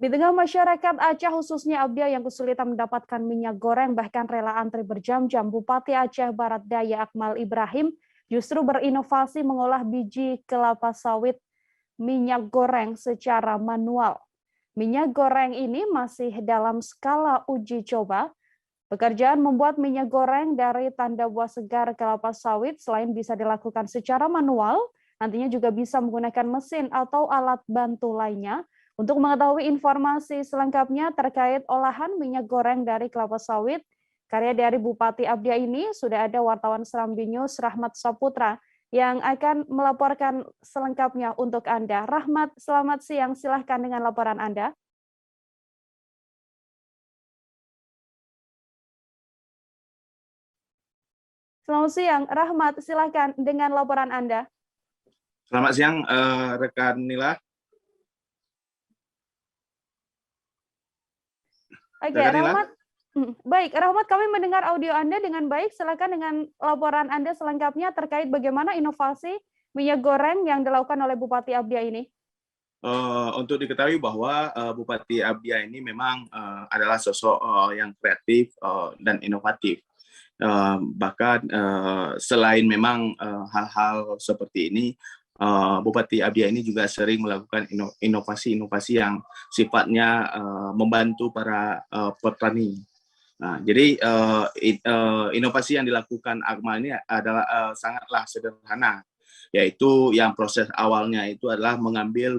Di tengah masyarakat Aceh khususnya Abdia yang kesulitan mendapatkan minyak goreng bahkan rela antri berjam-jam, Bupati Aceh Barat Daya Akmal Ibrahim justru berinovasi mengolah biji kelapa sawit minyak goreng secara manual. Minyak goreng ini masih dalam skala uji coba. Pekerjaan membuat minyak goreng dari tanda buah segar kelapa sawit selain bisa dilakukan secara manual, nantinya juga bisa menggunakan mesin atau alat bantu lainnya. Untuk mengetahui informasi selengkapnya terkait olahan minyak goreng dari kelapa sawit, karya dari Bupati Abdia ini, sudah ada wartawan Serambi News Rahmat Saputra yang akan melaporkan selengkapnya untuk Anda. Rahmat, selamat siang. Silahkan dengan laporan Anda. Selamat siang, Rahmat. Silahkan dengan laporan Anda. Selamat siang, rekan Nila. Oke, Rahmat. Baik, Rahmat, kami mendengar audio Anda dengan baik. Silakan dengan laporan Anda selengkapnya terkait bagaimana inovasi minyak goreng yang dilakukan oleh Bupati Abdia ini. Untuk diketahui bahwa Bupati Abdia ini memang adalah sosok yang kreatif dan inovatif. Bahkan selain memang hal-hal seperti ini, Bupati Abdia ini juga sering melakukan inovasi-inovasi yang sifatnya membantu para petani. Nah, jadi inovasi yang dilakukan Akmal ini adalah sangatlah sederhana, yaitu yang proses awalnya itu adalah mengambil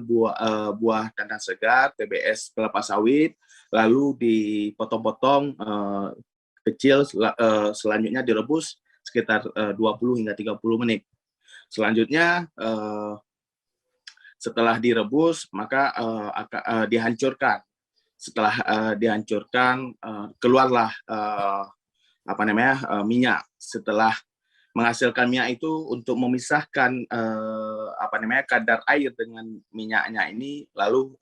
buah tandan segar TBS kelapa sawit, lalu dipotong-potong kecil, selanjutnya direbus sekitar 20 hingga 30 menit. Selanjutnya setelah direbus maka dihancurkan. Setelah dihancurkan keluarlah minyak. Setelah menghasilkan minyak itu untuk memisahkan kadar air dengan minyaknya ini lalu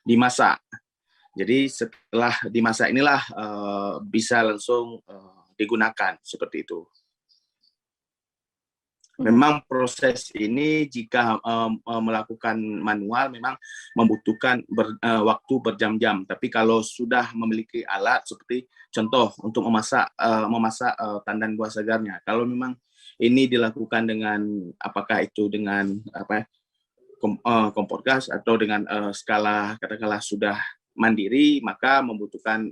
dimasak. Jadi setelah dimasak inilah bisa langsung digunakan seperti itu. Memang proses ini jika melakukan manual memang membutuhkan waktu berjam-jam. Tapi kalau sudah memiliki alat seperti contoh untuk memasak tandan buah segarnya, kalau memang ini dilakukan dengan apakah itu dengan kompor gas atau dengan skala katakanlah sudah mandiri, maka membutuhkan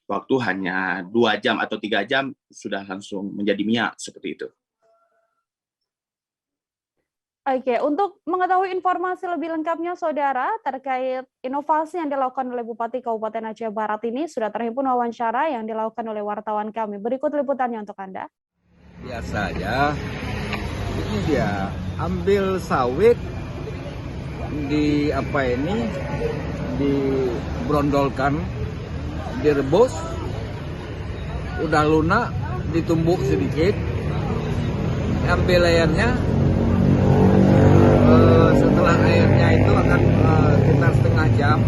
waktu hanya 2 jam atau 3 jam sudah langsung menjadi minyak seperti itu. Oke, untuk mengetahui informasi lebih lengkapnya, Saudara, terkait inovasi yang dilakukan oleh Bupati Kabupaten Aceh Barat ini, sudah terhimpun wawancara yang dilakukan oleh wartawan kami. Berikut liputannya untuk Anda. Biasa aja, ini dia ambil sawit, dibrondolkan, direbus, udah lunak, ditumbuk sedikit, ambil airnya. Setelah airnya itu akan sekitar setengah jam,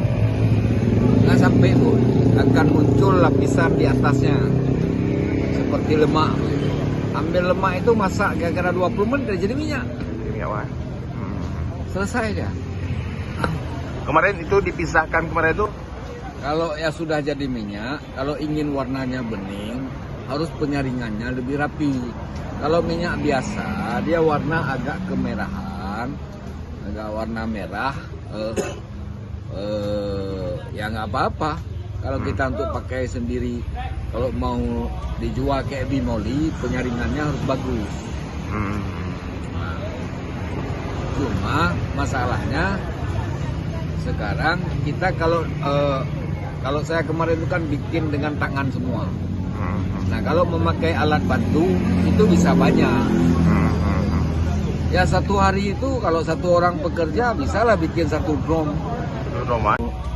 nggak sampai pun akan muncul lapisan di atasnya seperti lemak. Ambil lemak itu masak kira-kira 20 menit jadi minyak. Selesai ya. Kemarin itu dipisahkan kemarin itu. Kalau ya sudah jadi minyak, kalau ingin warnanya bening, harus penyaringannya lebih rapi. Kalau minyak biasa, dia warna agak kemerahan, agak warna merah, ya nggak apa-apa. Kalau kita untuk pakai sendiri, kalau mau dijual kayak bimoli, penyaringannya harus bagus. Nah, cuma masalahnya sekarang kita kalau saya kemarin itu kan bikin dengan tangan semua. Nah kalau memakai alat bantu itu bisa banyak. Ya satu hari itu kalau satu orang pekerja bisalah bikin 1 drum.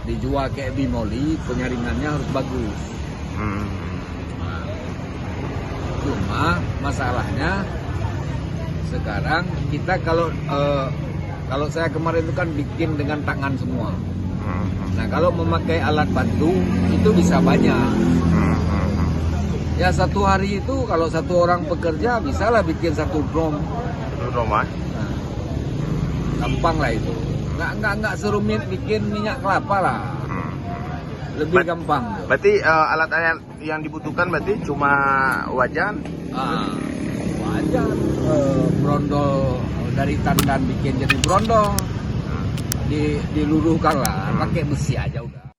Dijual kayak bimoli, penyaringannya harus bagus. Nah, cuma masalahnya sekarang kita kalau saya kemarin itu kan bikin dengan tangan semua. Nah kalau memakai alat bantu itu bisa banyak. Ya satu hari itu kalau satu orang pekerja bisalah bikin 1 drum. Nah, gampang lah itu. Nggak serumit bikin minyak kelapa lah. Lebih gampang. Berarti alat yang dibutuhkan berarti cuma wajan? Wajan, brondol dari tandan bikin jadi brondol. Diluruhkan lah, pakai besi aja udah.